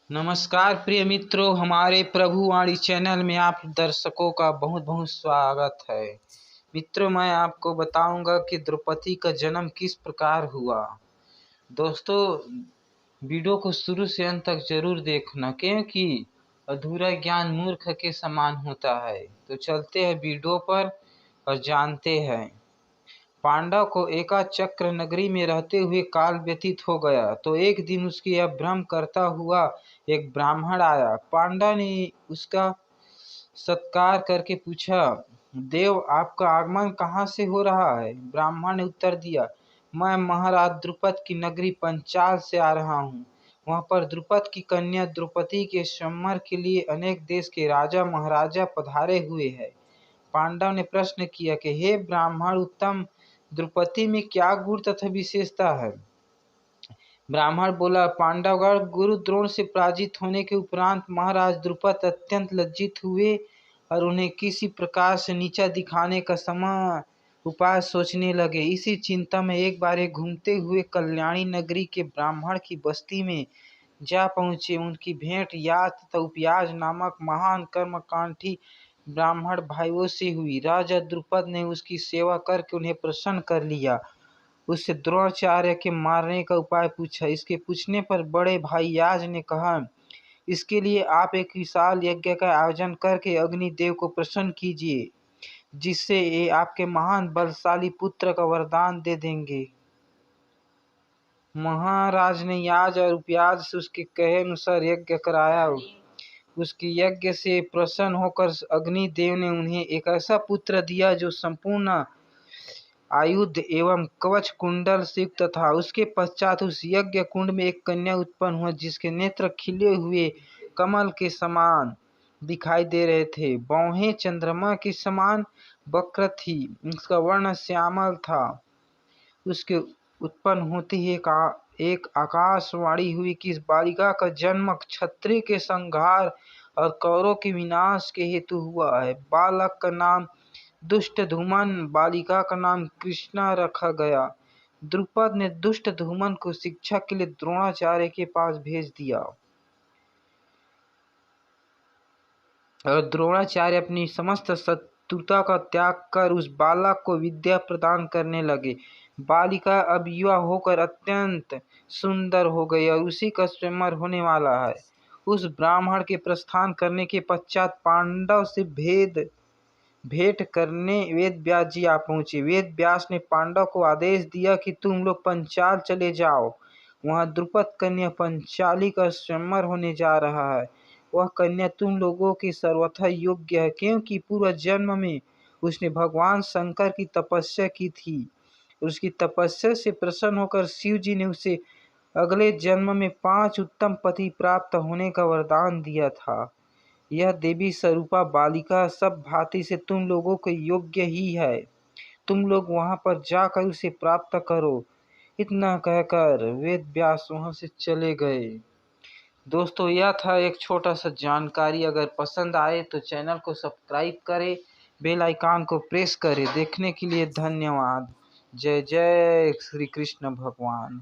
नमस्कार प्रिय मित्रों, हमारे प्रभुवाणी चैनल में आप दर्शकों का बहुत बहुत स्वागत है। मित्रों, मैं आपको बताऊंगा कि द्रौपदी का जन्म किस प्रकार हुआ। दोस्तों, वीडियो को शुरू से अंत तक जरूर देखना, क्योंकि अधूरा ज्ञान मूर्ख के समान होता है। तो चलते हैं वीडियो पर और जानते हैं। पांडव को एका चक्र नगरी में रहते हुए काल व्यतीत हो गया, तो एक दिन उसकी यह भ्रम करता हुआ एक ब्राह्मण आया। पांडव ने उसका सत्कार करके पूछा, देव, आपका आगमन कहाँ से हो रहा है? ब्राह्मण ने उत्तर दिया, मैं महाराज द्रुपद की नगरी पंचाल से आ रहा हूँ। वहाँ पर द्रुपद की कन्या द्रौपदी के स्वयंवर के लिए अनेक देश के राजा महाराजा पधारे हुए हैं। पांडव ने प्रश्न किया कि हे ब्राह्मण उत्तम, द्रौपदी में क्या गुण तथा विशेषता है? ब्राह्मण बोला, पांडवगण गुरु द्रोण से पराजित होने के उपरांत महाराज द्रुपद अत्यंत लज्जित हुए और उन्हें किसी प्रकार से नीचा दिखाने का समय उपाय सोचने लगे। इसी चिंता में एक बार घूमते हुए कल्याणी नगरी के ब्राह्मण की बस्ती में जा पहुँचे। उनकी भेंट याज तथा उपयाज नामक महान कर्मकांठी ब्राह्मण भाइयों से हुई। राजा द्रुपद ने उसकी सेवा करके उन्हें प्रसन्न कर लिया। उससे द्रोणाचार्य के मारने का उपाय पूछा। इसके पूछने पर बड़े भाई याज ने कहा, इसके लिए आप एक विशाल यज्ञ का आयोजन करके अग्निदेव को प्रसन्न कीजिए, जिससे ये आपके महान बलशाली पुत्र का वरदान दे देंगे। महाराज ने याज और उपयाज से उसके कहे अनुसार यज्ञ कराया। उसके यज्ञ से प्रसन्न होकर अग्निदेव ने उन्हें एक ऐसा पुत्र दिया जो संपूर्ण आयुध एवं कवच कुंडल से युक्त था। उसके पश्चात उस यज्ञ कुंड में एक कन्या उत्पन्न हुआ, जिसके नेत्र खिले हुए कमल के समान दिखाई दे रहे थे। बाहें चंद्रमा के समान वक्र थी। उसका वर्ण श्यामल था। उसके उत्पन्न होते ही एक आकाशवाणी हुई कि इस बालिका का जन्म क्षत्रिय के संहार और कौरव के विनाश के हेतु हुआ है। बालक का नाम दुष्टधुमन, बालिका का नाम कृष्णा रखा गया। द्रुपद ने दुष्टधुमन को शिक्षा के लिए द्रोणाचार्य के पास भेज दिया और द्रोणाचार्य अपनी समस्त शत्रुता का त्याग कर उस बालक को विद्या प्रदान करने लगे। बालिका अब युवा होकर अत्यंत सुंदर हो गई और उसी का स्वयंवर होने वाला है। उस ब्राह्मण के प्रस्थान करने के पश्चात पांडव से भेंट करने वेद व्यास जी आ पहुंचे। वेद व्यास ने पांडव को आदेश दिया कि तुम लोग पंचाल चले जाओ। वहां द्रुपद कन्या पंचाली का स्वयंवर होने जा रहा है। वह कन्या तुम लोगों की सर्वथा योग्य है, क्योंकि पूर्व जन्म में उसने भगवान शंकर की तपस्या की थी। उसकी तपस्या से प्रसन्न होकर शिव जी ने उसे अगले जन्म में 5 उत्तम पति प्राप्त होने का वरदान दिया था। यह देवी स्वरूपा बालिका सब भांति से तुम लोगों के योग्य ही है। तुम लोग वहां पर जाकर उसे प्राप्त करो। इतना कहकर वेद व्यास वहां से चले गए। दोस्तों, यह था एक छोटा सा जानकारी। अगर पसंद आए तो चैनल को सब्सक्राइब करें, बेल आइकन को प्रेस करें। देखने के लिए धन्यवाद। जय जय श्री कृष्ण भगवान।